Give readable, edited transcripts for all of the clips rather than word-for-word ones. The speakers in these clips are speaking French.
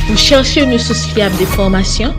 Vous cherchez une source fiable d'informations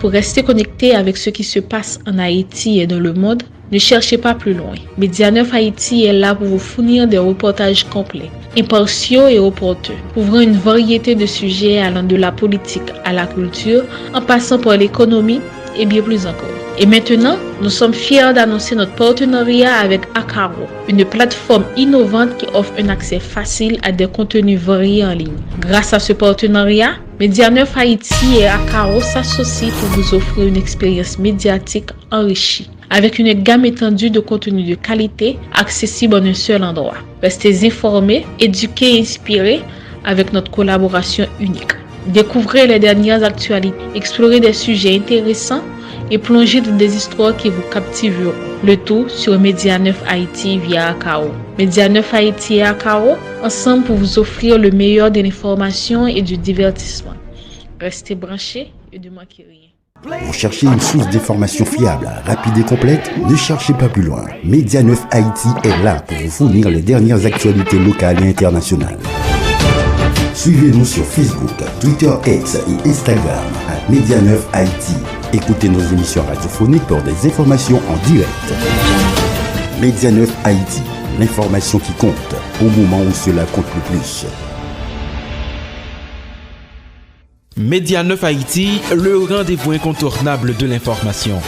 pour rester connecté avec ce qui se passe en Haïti et dans le monde? Ne cherchez pas plus loin. Média 9 Haïti est là pour vous fournir des reportages complets, impartiaux et opportuns, couvrant une variété de sujets allant de la politique à la culture, en passant par l'économie et bien plus encore. Et maintenant, nous sommes fiers d'annoncer notre partenariat avec Akaro, une plateforme innovante qui offre un accès facile à des contenus variés en ligne. Grâce à ce partenariat, Média 9 Haïti et Akaro s'associent pour vous offrir une expérience médiatique enrichie, avec une gamme étendue de contenus de qualité accessible en un seul endroit. Restez informés, éduqués et inspirés avec notre collaboration unique. Découvrez les dernières actualités, explorez des sujets intéressants et plongez dans des histoires qui vous captiveront. Le tout sur Média 9 Haïti via Akaro. Média 9 Haïti et Akaro, ensemble pour vous offrir le meilleur de l'information et du divertissement. Restez branchés et ne manquez rien. Vous cherchez une source d'information fiable, rapide et complète? Ne cherchez pas plus loin. Média 9 Haïti est là pour vous fournir les dernières actualités locales et internationales. Suivez-nous sur Facebook, Twitter X et Instagram à Média 9 Haïti. Écoutez nos émissions radiophoniques pour des informations en direct. Média 9 Haïti, l'information qui compte au moment où cela compte le plus. Média 9 Haïti, le rendez-vous incontournable de l'information.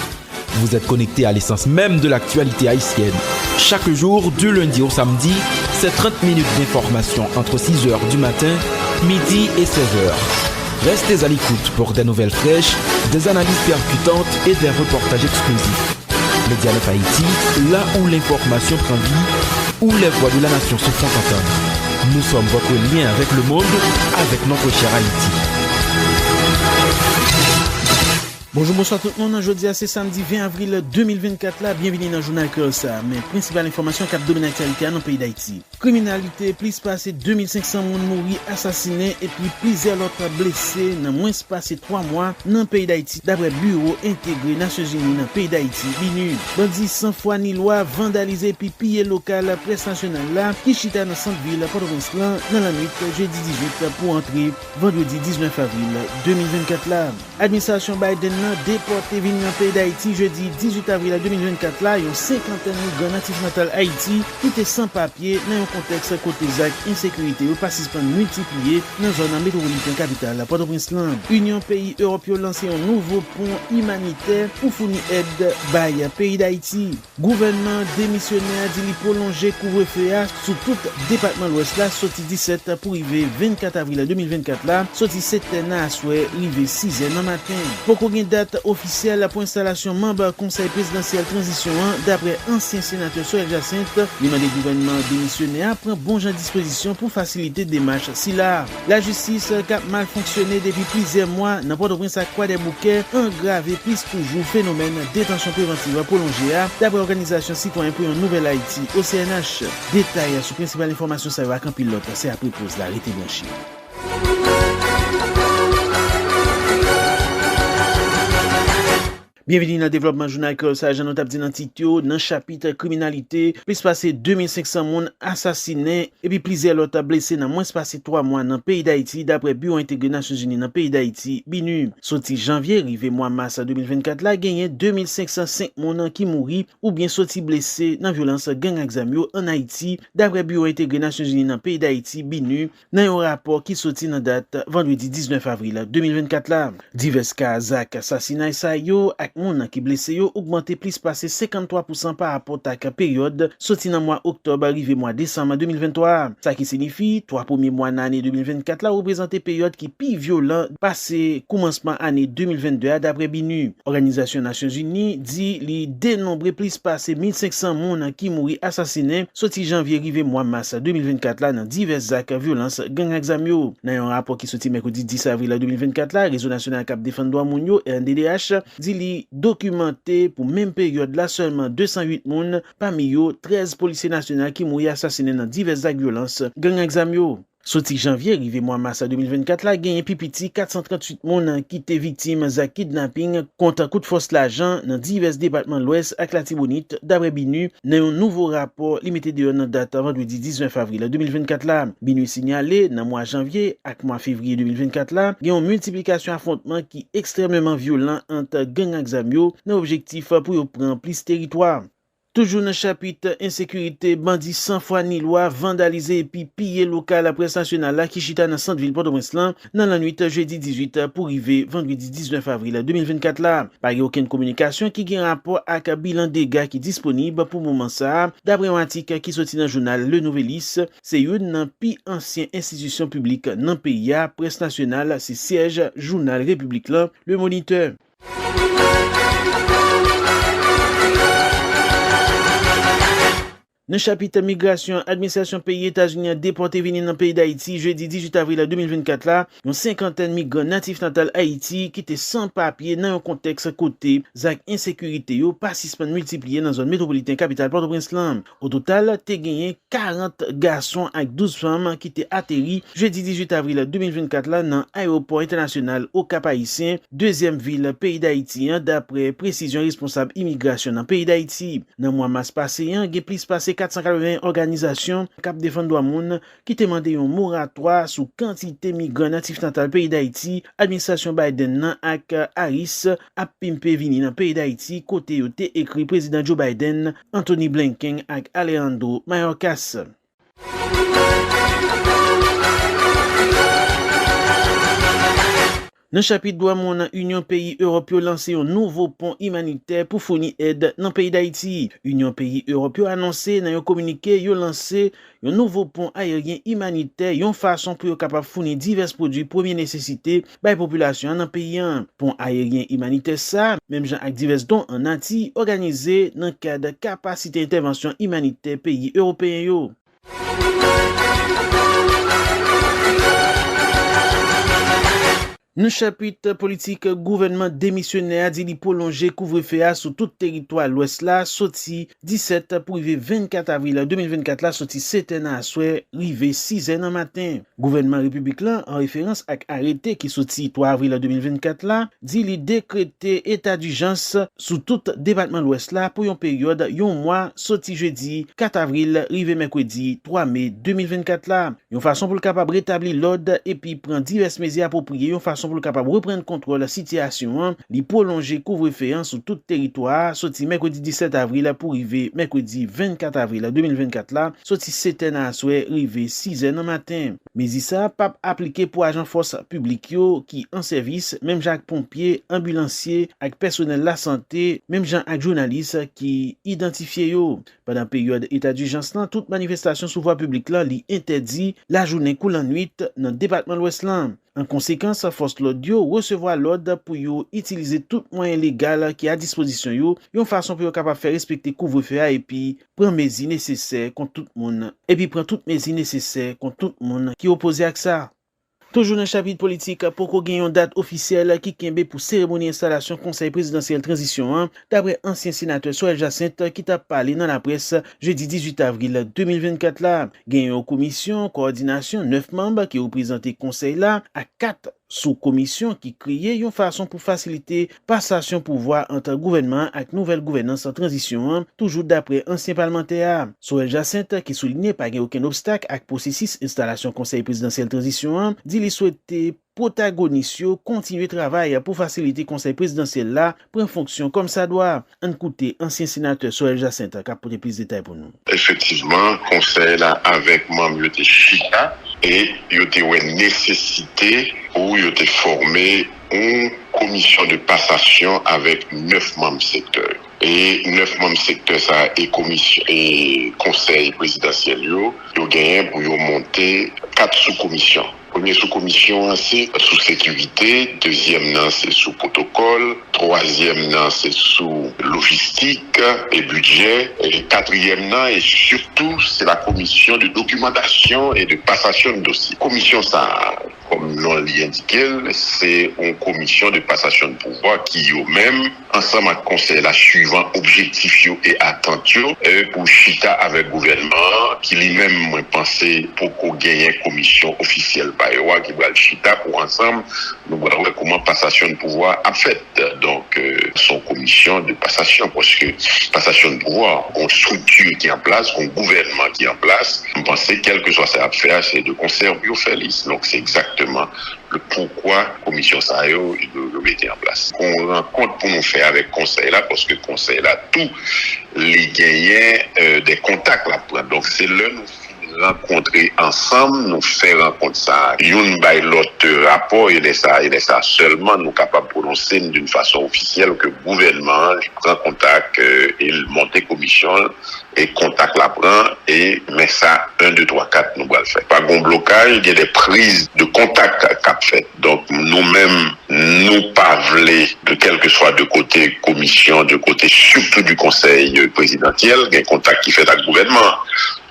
Vous êtes connecté à l'essence même de l'actualité haïtienne. Chaque jour, du lundi au samedi, c'est 30 minutes d'information entre 6h du matin, midi et 16h. Restez à l'écoute pour des nouvelles fraîches, des analyses percutantes et des reportages exclusifs. Média 9 Haïti, là où l'information prend vie, où les voix de la nation se font entendre. Nous sommes votre lien avec le monde, avec notre cher Haïti. Bonjour, bonsoir tout le monde. Aujourd'hui, c'est samedi 20 avril 2024. Là, bienvenue dans le journal Cursa. Mais principale information cap domine actualité dans le pays d'Haïti. Criminalité, plus passé 2500 personnes morts, assassinés et puis plusieurs autres blessés dans moins passé 3 mois dans le pays d'Haïti. D'après Bureau intégré Nations Unies dans le pays d'Haïti, BINU. Bandits sans foi ni loi, vandalisé puis pillé local presse nationale là, qui chita dans centre-ville Port-au-Prince dans la nuit jeudi 18 pour entrer vendredi 19 avril 2024 là. Administration Biden déporté venu dans le pays d'Haïti jeudi 18 avril 2024 là, une cinquantaine de migrants natifs natal Haïti qui étaient sans papier dans un contexte côté ZAC, insécurité ou participants multipliés dans la zone métropolitaine capitale Port-au-Prince. Union pays européen lancé un nouveau pont humanitaire pour fournir aide by pays d'Haïti. Gouvernement démissionnaire dit prolonger couvre-feu sous tout département de l'Ouest là, sorti 17 pour arriver 24 avril 2024 là, sorti 7 à souhait, arrivé 6 dans matin. Pour qu'on date officielle pour installation membre conseil présidentiel transition 1 d'après ancien sénateur Soel Jacinthe, le mandat du gouvernement démissionnaire prend bon genre disposition pour faciliter des démarches si là. La justice qui a mal fonctionné depuis plusieurs mois dans Port-au-Prince à Croix-des-Bouquets engravé plus toujours phénomène détention préventive prolongée d'après l'organisation citoyenne pour une nouvelle Haïti au CNH. Détail sur principale information ça va qu'un pilote c'est après pause l'arrêté blanchi. Bienvenue dans le développement journal Cursa, j'en ai dit dans le titre, dans le chapitre criminalité, plus passé 2500 personnes assassinées et puis plusieurs autres blessés dans moins passé 3 mois dans le pays d'Haïti d'après Bureau intégré Nations Unies dans le pays d'Haïti, BINU. Sorti janvier, arrivé mois mars 2024, là, gagné 2505 personnes qui mourent ou bien sorti blessés dans violence gang examio en Haïti d'après Bureau intégré Nations Unies dans le pays d'Haïti, BINU, dans un rapport qui sorti dans date vendredi 19 avril 2024 là. Divers cas ZAC, assassinat ça yo ak moun qui blessé yo augmenté plus passé 53% par rapport à la période sorti dans mois octobre arrivé mois décembre 2023. Ça qui signifie 3 premiers mois d'année 2024 là représenté période qui plus violent passé commencement année 2022 d'après BINU. Organisation Nations Unies dit li dénombré plus passé 1500 moun qui mouri assassinés sorti janvier arrivé mois mars 2024 là dans divers actes violence gang examio. Dans un rapport qui sorti mercredi 10 avril 2024 là Réseau national cap défendre droit moun yo RNDDH dit li documenté pour même période là seulement 208 moun, parmi yo 13 policiers nationaux qui mouri assassinés dans divers actes de violence gang examio. Sorti janvier, rive mois mars 2024 la, genyen pipiti 438 moun qui te victime za kidnapping contre coup de force l'argent dans divers départements l'Ouest ak la Tibonite d'après BINU dans un nouveau rapport limité de nan date vendredi 19 avril 2024 la. BINU signalé dans mois janvier ak mois février 2024 la, gen une multiplication affrontement qui extrêmement violent entre gang ak zam yo dans objectif pour yo prendre plus territoire. Toujours dans le chapitre insécurité, bandits sans foi ni loi, vandalisé et puis pillé local la presse nationale qui chita dans centre-ville Port-au-Prince dans la nuit jeudi 18 pour arriver vendredi 19 avril 2024 là. Pas aucune communication qui a rapport avec un bilan dégâts qui est disponible pour le moment ça. D'après un article qui sorti dans le journal Le Nouvelis, c'est une des plus anciennes institutions publiques dans le pays, presse nationale, c'est siège journal République là, Le Moniteur. Dans le chapitre migration, administration pays États-Unis a déporté venir dans le pays d'Haïti jeudi 18 avril 2024 là, une cinquantaine de migrants natifs natal Haïti qui étaient sans papier dans un contexte côté zak insécurité yo passivement multiplié dans la zone métropolitaine capitale Port-au-Prince. Au total, te gagné 40 garçons avec 12 femmes qui étaient atterris jeudi 18 avril 2024 là dans l'aéroport international au Cap-Haïtien, deuxième ville pays d'Haïti d'après précision responsable immigration dans le pays d'Haïti. Dans le mois mars passé, il y a plus passé 480 organisations cap défendre droit moun qui demandé un moratoire sous quantité migrants natifs natal pays d'Haïti. Administration Biden nan ak Harris a pimpé vini dans pays d'Haïti côté yo te écrit président Joe Biden, Anthony Blinken ak Alejandro Mayorkas. Dans le chapitre droit mon Union pays européen lancé un nouveau pont humanitaire pour fournir aide dans le pays d'Haïti. Union pays européen annoncé dans un communiqué yo lancé un nouveau pont aérien humanitaire, une façon pour capable fournir divers produits première nécessité par la population dans le pays. Pont aérien humanitaire ça, même gens avec divers dons en Haïti organisé dans le cadre de capacité intervention humanitaire pays européen yo. Dans le chapitre politique, gouvernement démissionnaire dit li prolonger couvre-feu sur tout territoire l'ouest là, sorti 17 pour arriver 24 avril 2024 là, sorti 7 ans à soir, arrivé 6 ans matin. Gouvernement républicain en référence avec arrêté qui sorti 3 avril 2024 là, dit li décréter état d'urgence sur tout département l'ouest là pour une période un mois, sorti jeudi 4 avril, arrivé mercredi 3 mai 2024 là. Une façon pour le capable rétablir l'ordre et puis prendre diverses mesures appropriées, une façon pour le capable reprendre contrôle de la situation, li prolonger couvre-feu sur tout territoire, sorti mercredi 17 avril pour arriver mercredi 24 avril 2024 là, sorti 7 ans à soir, arrivé 6 ans matin. Mais ça pas appliqué pour agents force publique yo qui en service, même Jacques pompier, ambulancier, avec personnel la santé, même gens avec journalistes qui identifié yo. Pendant période état d'urgence là, toute manifestation sous voie publique là li interdit la journée coule en nuit dans le département l'Ouest là. En conséquence, force l'audio recevoir l'ordre pour yo utiliser tout moyen légal qui est à disposition yo, une façon pour yo capable faire respecter couvre-feu et puis prendre mesures nécessaires contre tout le monde qui opposé à ça. Toujours dans le chapitre politique, pour qu'on gagne une date officielle qui kembe pour cérémonie installation conseil présidentiel transition d'après ancien sénateur Soel Jacinthe qui t'a parlé dans la presse jeudi 18 avril 2024 là. Gagne une commission, coordination, 9 membres qui représentent conseil là à 4 sous-commission qui créait une façon pour faciliter passation pouvoir entre gouvernement et nouvelle gouvernance en transition, toujours d'après ancien parlementaire. Soel Jacinthe qui soulignait pas aucun obstacle avec processus installation conseil présidentiel transition, dit il souhaitait protagonistes continuer travail pour faciliter conseil présidentiel là prendre fonction comme ça doit. En écouter ancien sénateur Soel Jacinthe qui a porté plus de détails pour nous. Effectivement, conseil là avec membre de Chita et il y a une nécessité où il a formé une commission de passation avec 9 membres secteurs. Et 9 membres secteurs ça et commission et conseil présidentiel yo gagné pour monter 4 sous-commissions. Première sous-commission, c'est sous sécurité. Deuxième, c'est sous protocole. Troisième, c'est sous logistique et budget. Et quatrième, et surtout, c'est la commission de documentation et de passation de dossiers. Commission, ça, comme l'on l'a indiqué, c'est une commission de passation de pouvoir qui, eux-mêmes, ensemble avec le conseil, la suivant objectif et attente pour chita avec le gouvernement, qui lui-même pensé pour qu'on gagne une commission officielle par eux, qui va le chita pour ensemble, nous voir comment passation de pouvoir a fait. Donc, son commission de passation, parce que passation de pouvoir, une structure qui est en place, un gouvernement qui est en place, on pensait, quel que soit sa affaire, c'est de conserver au Félix. Donc, c'est exactement le pourquoi la commission ça le mettre en place. On rencontre pour nous faire avec le conseil là, parce que le conseil là, tous les gagnants des contacts là. Donc, c'est là nous rencontrer ensemble, nous faire rencontrer ça. Une by l'autre rapport, il est ça seulement nous capables de prononcer d'une façon officielle que le gouvernement prend contact, il monte commission et contact la prend et met ça 1, 2, 3, 4 nous va le faire. Pas de blocage, il y a des prises de contact qu'a fait. Donc nous-mêmes, nous pas de quel que soit de côté commission, de côté surtout du conseil présidentiel, il y a un contact qui fait avec le gouvernement.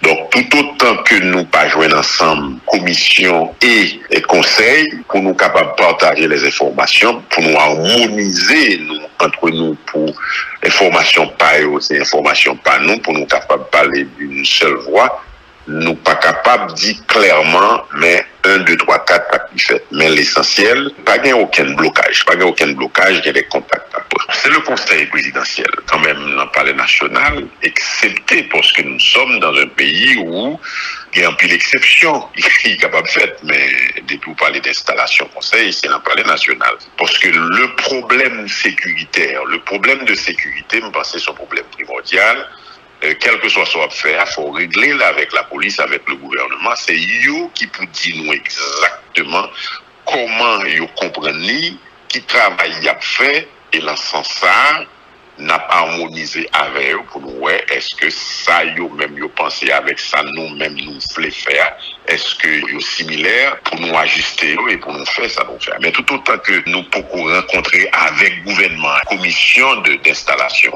Donc, tout autant que nous pas joindre ensemble, commission et conseil, pour nous capables de partager les informations, pour nous harmoniser entre nous pour information pas eux, c'est information pas nous, pour nous capables de parler d'une seule voix, nous pas capables de dire clairement, mais 1, 2, 3, 4, pas qui fait. Mais l'essentiel, pas y a aucun blocage, il y a des contacts. C'est le conseil présidentiel, quand même, dans le palais national, excepté parce que nous sommes dans un pays où il y a un peu d'exception, il est capable de faire, mais depuis vous parlez d'installation conseil, c'est dans le palais national. Parce que le problème sécuritaire, le problème de sécurité, je pense que c'est un problème primordial. Quel que soit ce qu'on fait, il faut régler là avec la police, avec le gouvernement. C'est eux qui peut dire nous exactement comment ils comprennent, qui travail y a fait, et dans ce sens ça, n'a pas harmonisé avec eux pour nous, est-ce que ça, yo même yo pensé avec ça, nous-mêmes nous voulons faire, est-ce que yo similaire pour nous ajuster et pour nous faire ça, nous faire. Mais tout autant que nous pouvons rencontrer avec le gouvernement, commission d'installation,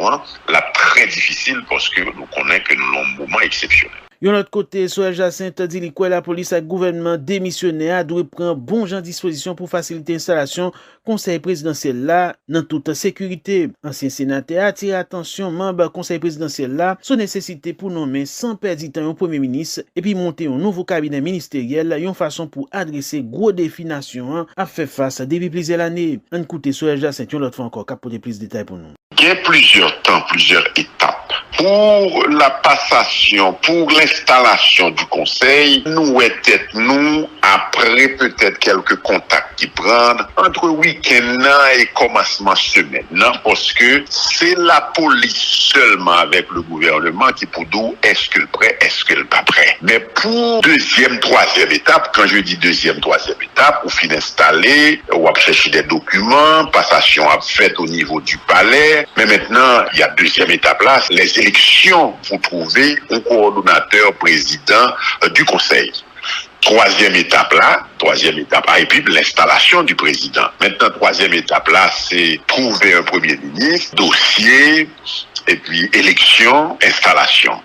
là très difficile parce que nous connaissons que nous avons un moment exceptionnel. Yon autre côté, Soel Jacinthe dit que la police et le gouvernement démissionnaire doit prendre bon genre disposition pour faciliter l'installation conseil présidentiel là dans toute sécurité. Ancien sénateur attire attention membre conseil présidentiel là sur nécessité pour nommer sans perdre temps un premier ministre et puis monter un nouveau cabinet ministériel, une façon pour adresser gros défis nation à faire face depuis plusieurs années. On écoute Soel Jacinthe l'autre fois encore pour plus de détails pour nous. Il y a plusieurs temps, plusieurs étapes. Pour la passation, pour l'installation du conseil, nous après peut-être quelques contacts qui prennent entre week-end et commencement semaine. Non, parce que c'est la police seulement avec le gouvernement qui pour nous est-ce que le prêt, est-ce que le pas prêt. Mais pour deuxième, troisième étape, quand je dis deuxième, troisième étape, ou fin installé, ou à chercher des documents, passation à fait au niveau du palais. Mais maintenant, il y a deuxième étape là, les élections pour trouver un coordonnateur président du conseil. Troisième étape, et puis l'installation du président. Maintenant, troisième étape là, c'est trouver un premier ministre, dossier, et puis élection, installation.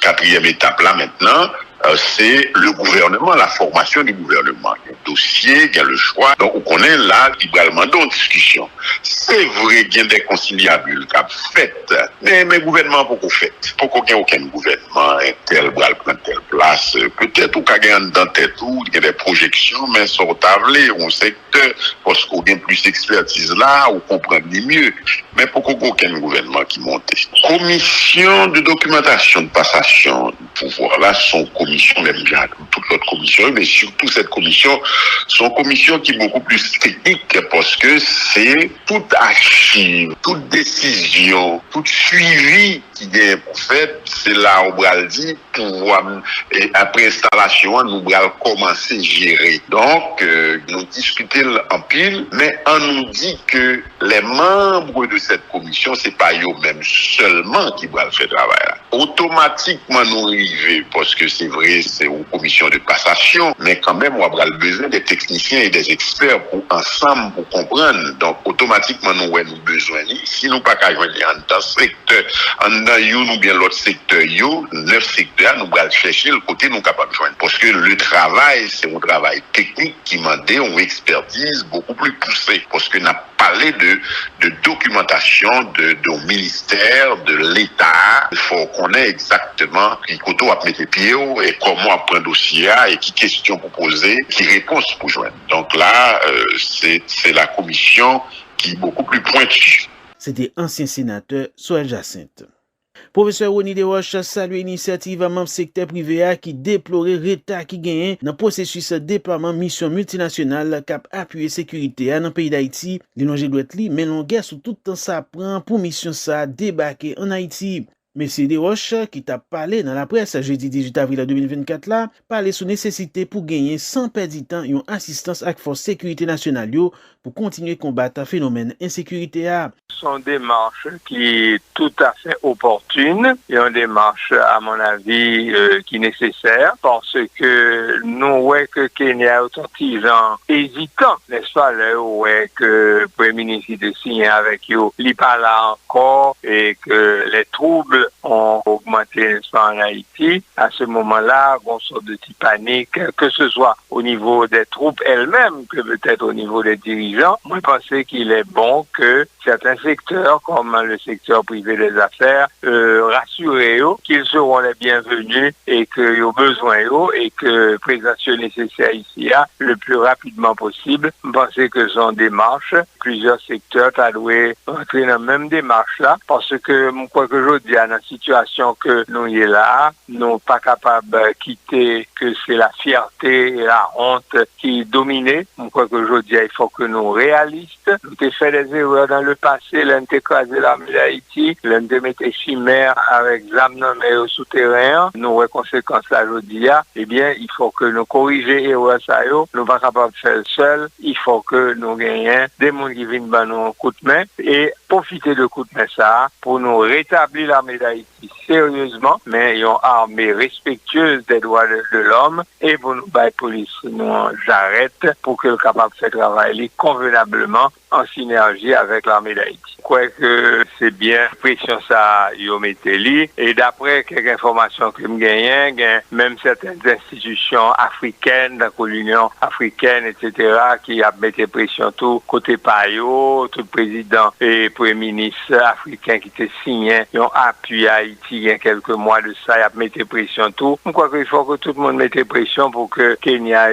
Quatrième étape là maintenant, c'est le gouvernement, la formation du gouvernement. Il y a le dossier, il y a le choix. Donc, on connaît là, librement, dans discussion. C'est vrai qu'il y a des conciliabules qui ont fait. Mais le gouvernement, pourquoi fait? Pourquoi il n'y a aucun gouvernement, tel bras prend telle place? Peut-être qu'il y a dans tête où il y a des projections, mais sur tablé, on secteur, parce qu'on a plus d'expertise là, on comprend mieux. Mais pourquoi il n'y a aucun gouvernement qui monte? Commission de documentation de passation de pouvoir là, sont commission, même bien toute l'autre commission, mais surtout cette commission, sont commission qui est beaucoup plus technique parce que c'est toute archive, toute décision, tout suivi qui est fait, c'est là où on va le dire, pouvoir, et après installation, nous allons commencer à gérer. Donc, nous discutons en pile, mais on nous dit que les membres de cette commission, c'est pas eux-mêmes seulement qui doivent faire le travail. Automatiquement, nous arrivons, parce que c'est vrai c'est une commission de passation, mais quand même, on a besoin des techniciens et des experts pour ensemble, pour comprendre. Donc, automatiquement, nous avons besoin. Si nous pas qu'à joindre dans secteur, dans you, nous bien l'autre secteur, you, 9 secteurs, nous allons chercher le côté nous capables de joindre. Parce que le travail, c'est un travail technique qui m'a demandé une expertise beaucoup plus poussée. Parce que nous avons parlé de documentation de ministère, de l'État. Il faut qu'on ait exactement qui côté à mettre pied et comment prendre un dossier et qui question pour poser, qui réponse pour joindre. Donc là, c'est la commission qui est beaucoup plus pointue. C'était ancien sénateur Soel Jacinthe. Professeur Rony Desroches salue l'initiative membre secteur privé qui déplorait retard qui gagne dans processus déploiement mission multinationale cap appuyer sécurité dans le pays d'Haïti. L'ilongé doit être li, mais longueur sous tout temps ça prend pour mission ça débarquer en Haïti. Monsieur Desroches, qui t'a parlé dans la presse jeudi 18 avril 2024 là, parlait sous nécessité pour gagner sans perdre du temps une assistance avec force sécurité nationale pour continuer combattre un phénomène insécurité. Ce sont des démarches qui est tout à fait opportune et une démarche, à mon avis, qui est nécessaire parce que nous voyons que Kenya est un hésitant, n'est-ce pas, là où que le Premier ministre de signer avec eux, il n'est pas là encore et que les troubles ont augmenté, n'est-ce pas, en Haïti. À ce moment-là, on sort de petite panique, que ce soit au niveau des troupes elles-mêmes, que peut-être au niveau des dirigeants. Moi, je pensais qu'il est bon que certains secteurs, comme le secteur privé des affaires, rassurent qu'ils seront les bienvenus et qu'ils ont besoin et que présentation nécessaire ici le plus rapidement possible. Je pensais que son démarche, plusieurs secteurs doivent entrer dans la même démarche là, parce que je crois que je dis dans la situation que nous y est là, nous pas capables de quitter que c'est la fierté et la honte qui dominent. Je crois que je dis il faut que nous réalistes, nous avons fait des erreurs dans le passé, l'un a écrasé l'armée d'Haïti, l'un a mis chimère avec ZAM au souterrain, nous avons conséquences là aujourd'hui, eh bien, il faut que nous corrigions les erreurs ça, nous ne sommes pas capables de faire seul, il faut que nous gagnions des gens qui viennent nous coup de main et profiter de coup de main ça pour nous rétablir l'armée d'Haïti sérieusement, mais une armée respectueuse des droits de l'homme et pour nous battre police, nous j'arrête pour que le capable de faire travailler convenablement en synergie avec l'armée d'Haïti. Je crois que c'est bien pression ça yo metteli et d'après quelques informations que me gagne, même certaines institutions africaines, dans l'Union africaine, etc., qui a mis pression tout côté Payo, tout président et premier ministre africain qui était signé, ils ont appuyé Haïti il y a quelques mois de ça, il a mis pression tout. Je crois qu'il faut que tout le monde mette pression pour que Kenya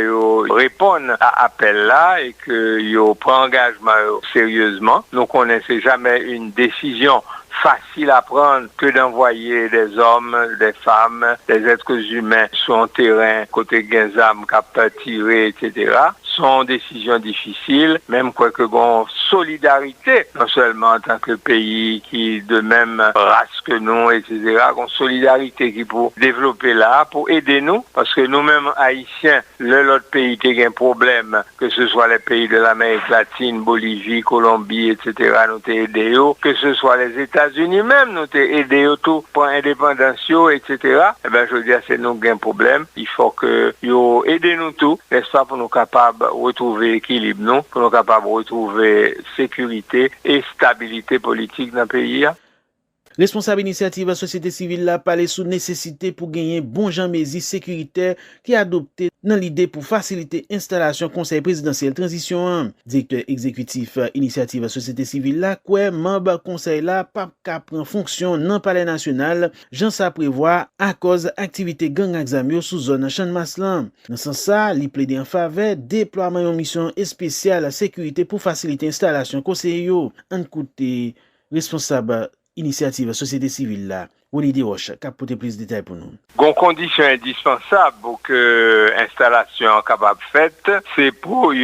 réponde à appel là et que yo prend engagement sérieusement. Nous connaissons jamais une décision facile à prendre que d'envoyer des hommes, des femmes, des êtres humains sur un terrain côté Genzam, cap tiré, etc. Sont décisions difficiles, même quoi que bon solidarité, non seulement en tant que pays qui de même race que nous, etc. Une solidarité qui pour développer là, pour aider nous, parce que nous-mêmes haïtiens, l'autre pays qui a un problème, que ce soit les pays de l'Amérique latine, Bolivie, Colombie, etc. nous t'ai aidé, que ce soit les États-Unis même, nous t'ai aidé tout pour l'indépendance, etc. Eh ben je veux dire, c'est nous qui avons un problème. Il faut que yo aidez nous tout, n'est-ce pas, pour nous capables retrouver équilibre, non, pour nous capables de retrouver sécurité et stabilité politique dans le pays. Responsable initiative à société civile la parlé sous nécessité pour gagner bon jan mesures sécuritaire qui a adopté dans l'idée pour faciliter installation conseil présidentiel transition. Directeur exécutif initiative à société civile la quoi membre conseil la pas prend fonction dans palais national, Jean ça prévoit à cause activité gang examio sous zone Champ de Maslan. Dans ce sens ça, li plaide en faveur déploiement d'une mission spéciale sécurité pour faciliter installation conseil yo. En côté responsable initiative société civile là, Rony Desroches, qui a porté plus de détails pour nous. Une condition indispensable pour que l'installation capable faite, c'est pour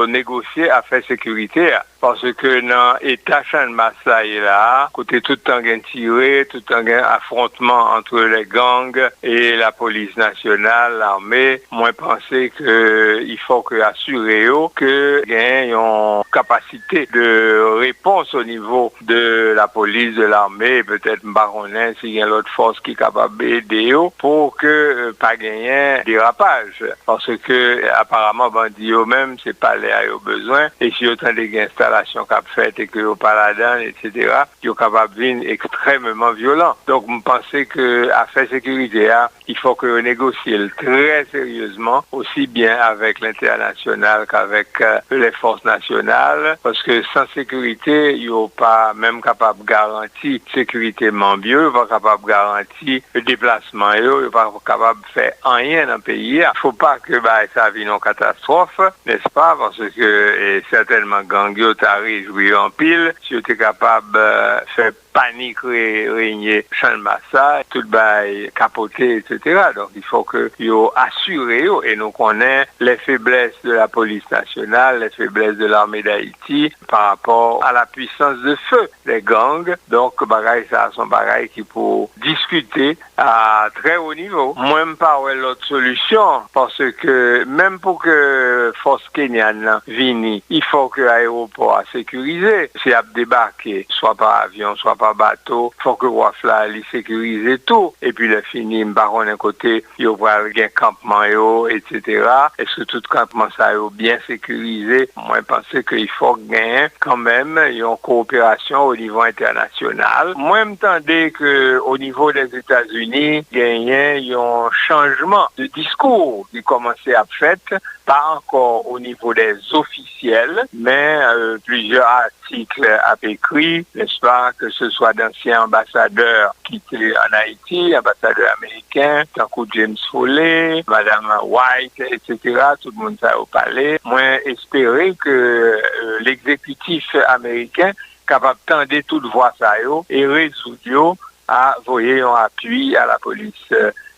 négocier affaires sécurité. Parce que dans l'état Champ de Masla là, côté tout le temps tiré, tout le temps affrontement entre les gangs et la police nationale, l'armée, moi pensais que il faut que assurer que y a une capacité de réponse au niveau de la police, de l'armée, peut-être baronnet s'il y y a l'autre force qui est capable d'aider pour que pas gagner dérapage. Parce que apparemment bandit même c'est pas l'air au besoin et si autant des installations qu'a fait et que au paladin etc. ils sont capables de venir extrêmement violent. Donc je pense que affaire sécurité il faut que on négocie très sérieusement aussi bien avec l'international qu'avec les forces nationales parce que sans sécurité ils sont pas même capable de garantir sécurité membieux, pas capable de garantir le déplacement ils sont pas capable de faire rien dans le pays. Il faut pas que ça vienne en catastrophe, n'est-ce pas, parce que certainement gang yo t'a réjoui en pile, si tu es capable de faire panique régner champ de massa, tout bail capoté, etc. Donc il faut que yo assuré et nous connaissons les faiblesses de la police nationale, les faiblesses de l'armée d'Haïti par rapport à la puissance de feu des gangs. Donc bagaille ça sont bagaille qui pour discuter à très haut niveau. Moi même pas l'autre solution parce que même pour que force kenyane vienne, il faut que l'aéroport a sécurisé. Si a débarquer soit par avion, soit par bateau, faut que Wafla li sécuriser tout et puis le fini baron d'un côté yo pral gen campement yo etc. Est-ce que tout campement ça yo bien sécurisé? Moi je pense qu'il faut gagner quand même une coopération au niveau international. Moi m'entendais que au niveau des États-Unis gagner un changement de discours qui commençait à fait pas encore au niveau des officiels mais plusieurs articles a écrit, n'est-ce pas, que ce soit d'anciens ambassadeurs qui étaient en Haïti, ambassadeurs américains, tant que James Foley, Madame White, etc. Tout le monde ça au palais. Moi, espérer que l'exécutif américain capable tendre toute voix ça et résoudre à voyer un appui à la police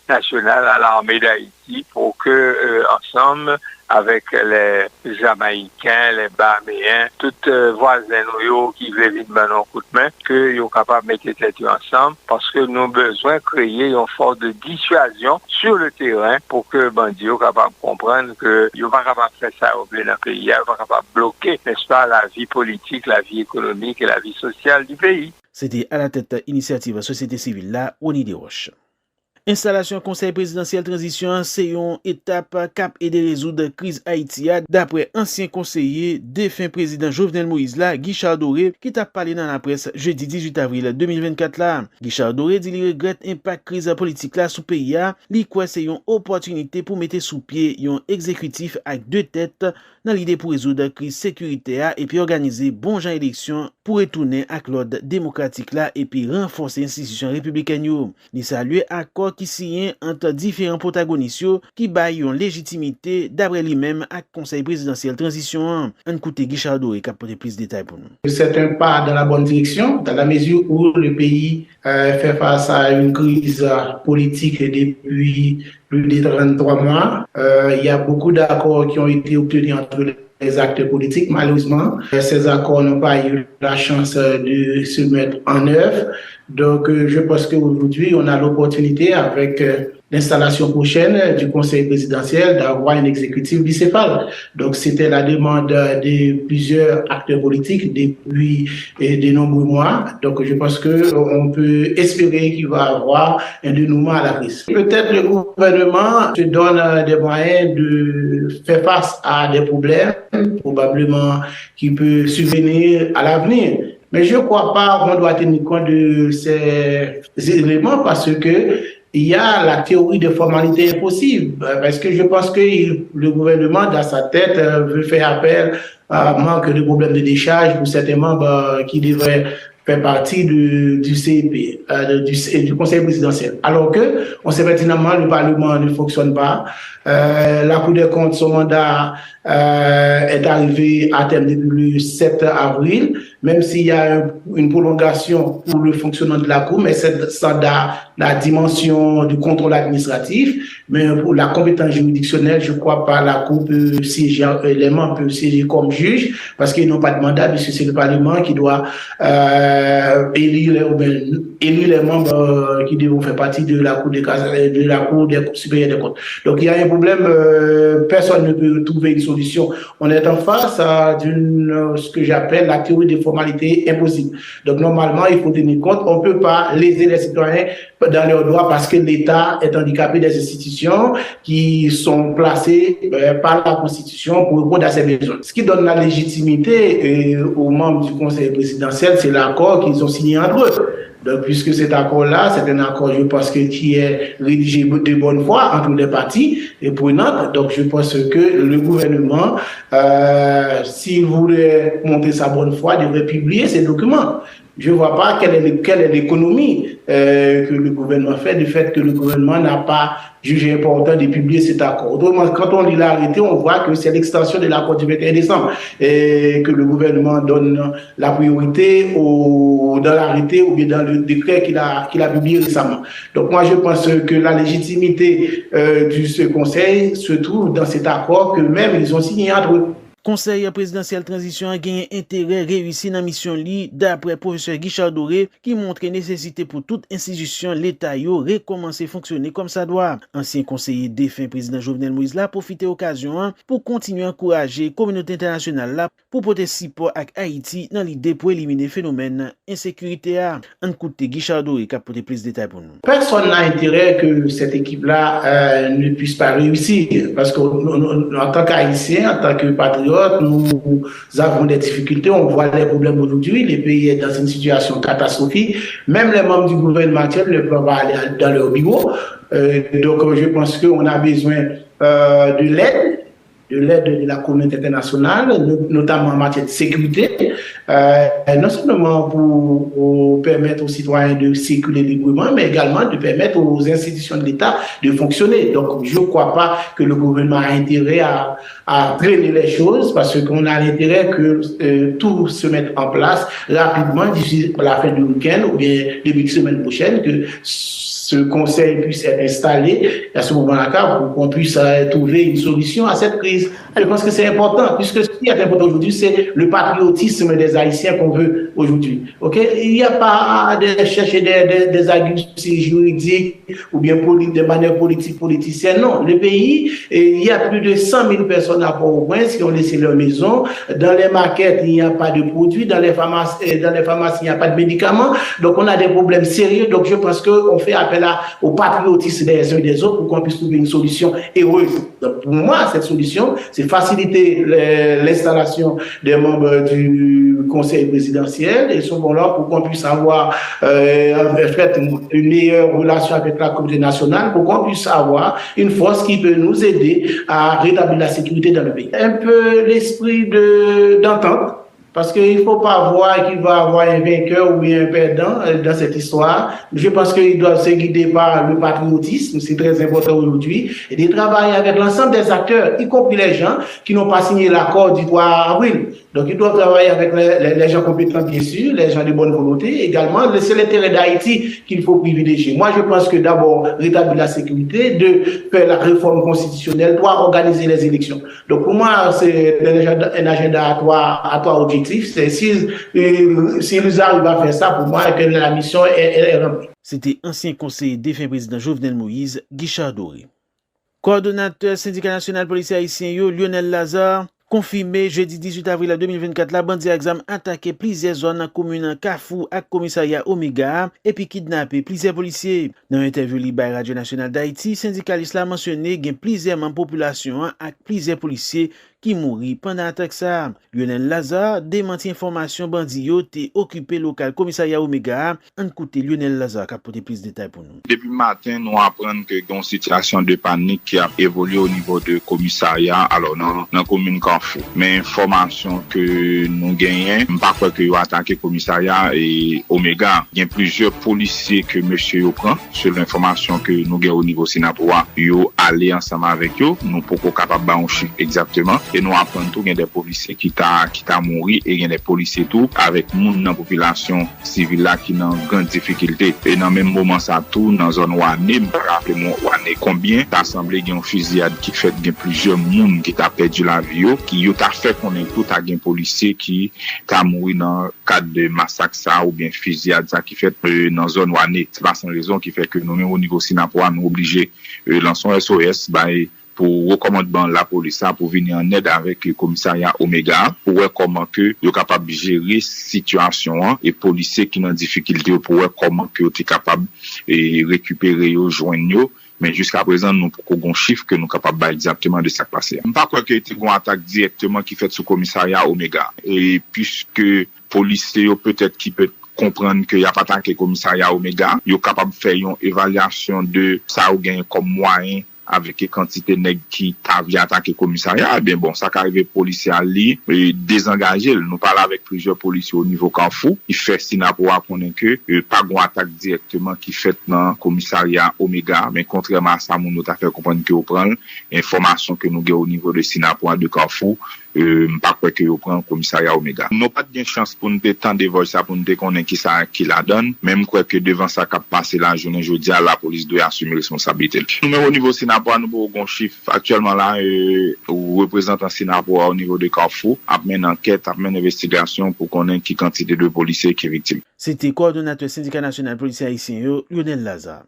nationale, à l'armée d'Haïti pour que ensemble avec les Jamaïcains, les Bahaméens, toutes voisins qui veulent venir dans un coup de main, qu'ils sont capables de mettre les têtes ensemble parce que nous avons besoin de créer une force de dissuasion sur le terrain pour que les bandits soient capables de comprendre qu'ils ne sont pas capables de faire ça au plein pays, ils ne sont pas capables de bloquer, n'est-ce pas, la vie politique, la vie économique et la vie sociale du pays. C'était à la tête initiative Société civile là, Oni Desroches. Installation Conseil présidentiel transition, c'est une étape cap aider résoudre crise Haïtia d'après ancien conseiller défunt président Jovenel Moïse là, Guichard Doré, qui t'a parlé dans la presse jeudi 18 avril 2024 là. Guichard Doré dit qu'il regrette impact crise politique là sous pays là, li quoi c'est une opportunité pour mettre sous pied un exécutif avec deux têtes dans l'idée pour résoudre crise sécuritaire et puis organiser bon genre élection pour retourner à l'ordre démocratique là et puis renforcer l'institution républicaine yo. Il salue accord qui signe entre différents protagonistes qui baillent une légitimité d'après lui-même à conseil présidentiel transition. On écoute Guichard Doré qui apporte plus de détails pour nous. C'est un pas dans la bonne direction dans la mesure où le pays fait face à une crise politique depuis plus de 33 mois. Il y a beaucoup d'accords qui ont été obtenus entre les acteurs politiques. Malheureusement, ces accords n'ont pas eu la chance de se mettre en œuvre. Donc, je pense qu'aujourd'hui, on a l'opportunité avec l'installation prochaine du Conseil présidentiel d'avoir un exécutif bicéphale. Donc, c'était la demande de plusieurs acteurs politiques depuis de nombreux mois. Donc, je pense qu'on peut espérer qu'il va y avoir un dénouement à la crise. Peut-être le gouvernement se donne des moyens de faire face à des problèmes, probablement qui peuvent survenir à l'avenir. Mais je ne crois pas qu'on doit tenir compte de ces éléments parce que il y a la théorie de formalité impossible. Parce que je pense que le gouvernement, dans sa tête, veut faire appel à manque de problèmes de décharge pour certains membres qui devraient faire partie du CEP, du Conseil présidentiel. Alors que, on sait pertinemment, le Parlement ne fonctionne pas. La Cour des comptes, son mandat est arrivé à terme depuis le 7 avril, même s'il y a une prolongation pour le fonctionnement de la Cour, mais c'est sans la dimension du contrôle administratif. Mais pour la compétence juridictionnelle, je crois pas la Cour peut siéger, les membres peuvent siéger comme juge, parce qu'ils n'ont pas de mandat, puisque c'est le Parlement qui doit élire les membres qui devront faire partie de la Cour des supérieure des comptes. Donc il y a un problème, personne ne peut trouver une solution solution. On est en face à ce que j'appelle la théorie des formalités impossibles. Donc normalement, il faut tenir compte, on ne peut pas léser les citoyens dans leurs droits parce que l'État est handicapé des institutions qui sont placées par la Constitution pour répondre à ses besoins. Ce qui donne la légitimité aux membres du Conseil présidentiel, c'est l'accord qu'ils ont signé entre eux. Donc, puisque cet accord-là, c'est un accord, je pense, qui est rédigé de bonne foi entre les parties et prenantes. Donc, je pense que le gouvernement, s'il voulait monter sa bonne foi, devrait publier ces documents. Je ne vois pas quelle est l'économie que le gouvernement fait du fait que le gouvernement n'a pas jugé important de publier cet accord. Autrement, quand on lit l'arrêté, on voit que c'est l'extension de l'accord du 21 décembre et que le gouvernement donne la priorité dans l'arrêté ou bien dans le décret qu'il a publié récemment. Donc moi, je pense que la légitimité de ce conseil se trouve dans cet accord que même ils ont signé entre eux. Conseil présidentiel transition a gagné intérêt réussi dans mission li d'après professeur Guichard Doré qui montre nécessité pour toute institution l'État yo recommencer fonctionner comme ça doit. Ancien conseiller défunt président Jovenel Moïse là profiter occasion pour continuer à encourager communauté internationale là pour porter support à Haïti dans l'idée pour éliminer phénomène insécurité a. On coûte Guichard Doré qui a porté plus de détails pour nous. Personne n'a intérêt que cette équipe là ne puisse pas réussir parce que en tant qu'Haïtien, en tant que patriote, nous avons des difficultés, on voit les problèmes aujourd'hui, le pays est dans une situation catastrophique, même les membres du gouvernement actuel ne peuvent pas aller dans leur bureau, donc je pense qu'on a besoin de l'aide de la communauté internationale, notamment en matière de sécurité, non seulement pour permettre aux citoyens de circuler librement, mais également de permettre aux institutions de l'État de fonctionner. Donc, je ne crois pas que le gouvernement a intérêt à traîner les choses, parce qu'on a l'intérêt que tout se mette en place rapidement d'ici la fin du week-end ou bien début de semaine prochaine, que ce conseil puisse être installé à ce moment-là pour qu'on puisse trouver une solution à cette crise. Je pense que c'est important, puisque ce qui est important aujourd'hui, c'est le patriotisme des Haïtiens qu'on veut aujourd'hui. Okay? Il n'y a pas de chercher des arguties juridiques ou bien de manière politicienne. Non, le pays, il y a plus de 100 000 personnes à Port-au-Prince qui ont laissé leur maison. Dans les markets, il n'y a pas de produits. Dans les pharmacies, il n'y a pas de médicaments. Donc, on a des problèmes sérieux. Donc, je pense qu'on fait appel au patriotisme des uns et des autres pour qu'on puisse trouver une solution heureuse. Donc, pour moi, cette solution, c'est faciliter l'installation des membres du Conseil présidentiel et souvent là pour qu'on puisse avoir une meilleure relation avec la communauté nationale, pour qu'on puisse avoir une force qui peut nous aider à rétablir la sécurité dans le pays. Un peu l'esprit d'entente. Parce qu'il ne faut pas voir qu'il va y avoir un vainqueur ou un perdant dans cette histoire. Je pense qu'ils doivent se guider par le patriotisme, c'est très important aujourd'hui, et de travailler avec l'ensemble des acteurs, y compris les gens qui n'ont pas signé l'accord du 3 avril. Donc ils doivent travailler avec les gens compétents, bien sûr, les gens de bonne volonté également. C'est l'intérêt d'Haïti qu'il faut privilégier. Moi, je pense que d'abord, rétablir la sécurité, de faire la réforme constitutionnelle, doit organiser les élections. Donc pour moi, c'est un agenda à trois objectifs. C'est s'ils arrivent à faire ça, pour moi, que la mission est remplie. C'était ancien conseiller défunt président Jovenel Moïse, Guichard Doré. Coordonnateur syndicat national policier haïtien Lionel Lazare confirmé jeudi 18 avril 2024 la bandi a attaqué plusieurs zones dans la commune Kafou et commissariat Omega et puis kidnappé plusieurs policiers. Dans une interview libre à Radio Nationale d'Haïti, syndicaliste a mentionné qu'il y a plusieurs membres de la population et plusieurs policiers qui mourent pendant l'attaque ça. Lionel Lazare démenti information bandi yo te occupé local commissariat Omega. On écoute Lionel Lazare qui a apporté plus de détails pour nous. Depuis matin, nous apprenons que une situation de panique qui a évolué au niveau de commissariat alors dans la commune Kafou. Mais information que nous gagnons, pas quoi que yo attaqué commissariat et Omega, il y a plusieurs policiers que monsieur prend sur l'information que nous gagnons au niveau Sinapoa, yo aller ensemble avec eux, nous pour capable ba un chiffre exactement. Et nous apprenons tout, il y a des policiers qui t'a mouru et il y a des policiers tout avec monde dans la population civile là qui dans grande difficulté. Et dans le même moment ça tout dans zone Ouané, rappelez-moi Ouané combien t'as semblé qu'il y a une fusillade qui fait plusieurs monde qui t'a perdu la vie qui yo t'a fait qu'on est tout à un policier qui t'a mouru dans cadre de massacre ça ou bien fusillade ça qui fait dans zone Ouané. C'est pas sans raison qui fait que nous même au niveau Sinapoa nous obligés lançons SOS pour recommandement la police pour venir en aide avec le commissariat Omega pour voir comment que yo capable gérer situation et policiers qui en difficulté pour voir comment que est capable et récupérer yo joindre yo. Mais jusqu'à présent, nous avons un chiffre que nous sommes capables de exactement de ça passer. Je ne pense pas qu'il y ait une attaque directement qui fait sous commissariat Omega. Et puisque les policiers peut-être qui peut comprendre qu'il n'y a pas tant que le commissariat Omega, ils sont capables de faire une évaluation de ça ou gain comme moyen avec les quantités nèg qui t'avaient attaqué commissariat, bien bon, ça qu'arrive policier à lui, désengager, nous parlons avec plusieurs policiers au niveau Carrefour, il fait signe pour apprendre que pas une attaque directement qui fait dans commissariat Omega, mais contrairement à ça, nous t'a fait comprendre que on prend information que nous avons au niveau de Sinapour de Carrefour, pas quoi que on prend commissariat Omega. Nous pas de chance pour nous tendre voir ça pour nous connaître qui ça qui la donne, même quoi que devant ça qu'a passé la journée jeudi à la police doit assumer responsabilité. Nous au niveau Sinapour nous avons un chiffre actuellement là représentant Sinapour au niveau de Carrefour, après une enquête, après une investigation pour connaître qui quantité de policiers qui est victime. C'était coordonnateur syndicat national policier haïtien Lionel Lazare.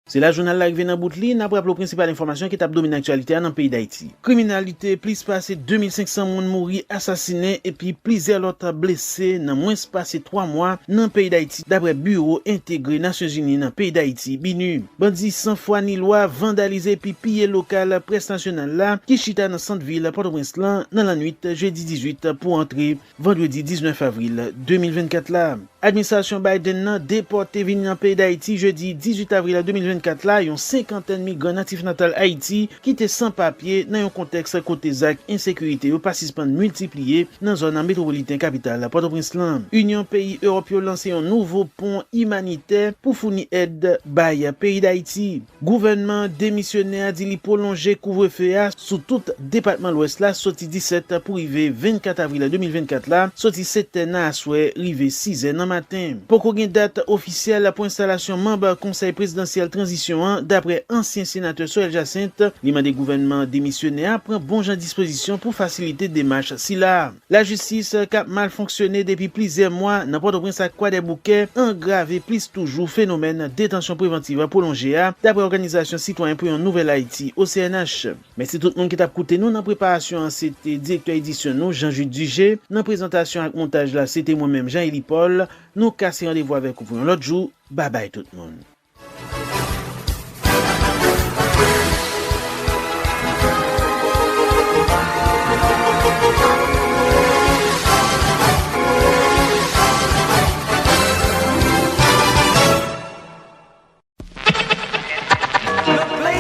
C'est la journal la rive dans bout de ligne après le principal information qui t'a dominé l'actualité dans le pays d'Haïti. Criminalité, plus passé 2500 moun mouri assassinés et puis plusieurs autres blessés dans moins passé 3 mois dans le pays d'Haïti d'après bureau intégré Nations Unies dans le pays d'Haïti BINU. Bandits sans foi ni loi vandalisé puis pillé local presse nationale là qui chita dans centre-ville Port-au-Prince dans la nuit jeudi 18 pour entrer vendredi 19 avril 2024 là. Administration Biden nan déporté vini dans le pays d'Haïti jeudi 18 avril 2024 là, yon 50 migrants natifs natal Haïti qui étaient sans papier dans un contexte côté zak insécurité ou participants multipliés dans zone métropolitaine capitale Port-au-Prince. Union pays européen lancé un nouveau pont humanitaire pour fournir aide bay pays d'Haïti. Gouvernement démissionnaire dit li prolonger couvre-feu sous tout département l'ouest là sorti 17 pour arriver 24 avril 2024 là, sorti 7 à souhait arrivé 6 dans matin. Pour qu'on ait date officielle pour installation membre conseil présidentiel transition d'après ancien sénateur Soel Jacinthe, l'imam des gouvernements démissionnaires prend bon genre disposition pour faciliter des démarches si là. La justice qui a mal fonctionné depuis plusieurs mois dans Port-au-Prince à Croix des Bouquets engravé plus toujours phénomène détention préventive prolongée d'après l'organisation citoyenne pour une nouvelle Haïti au CNH. Merci tout le monde qui t'a écouté nous dans préparation, c'était directeur édition nous Jean-Jules Dugé, dans présentation avec montage là c'était moi-même Jean-Élie Paul. Nous cassons rendez-vous avec vous pour un autre jour. Bye bye tout le monde.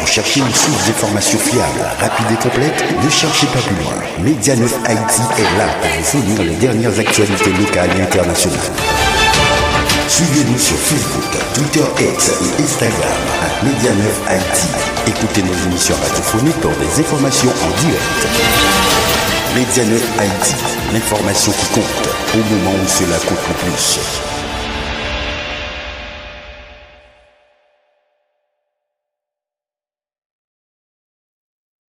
Cherchez une source d'information fiable, rapide et complète, ne cherchez pas plus loin. Média 9 Haïti est là pour vous fournir les dernières actualités locales et internationales. Suivez-nous sur Facebook, Twitter X et Instagram à Média 9 Haïti. Écoutez nos émissions radiophoniques pour des informations en direct. Média 9 Haïti, l'information qui compte au moment où cela compte le plus.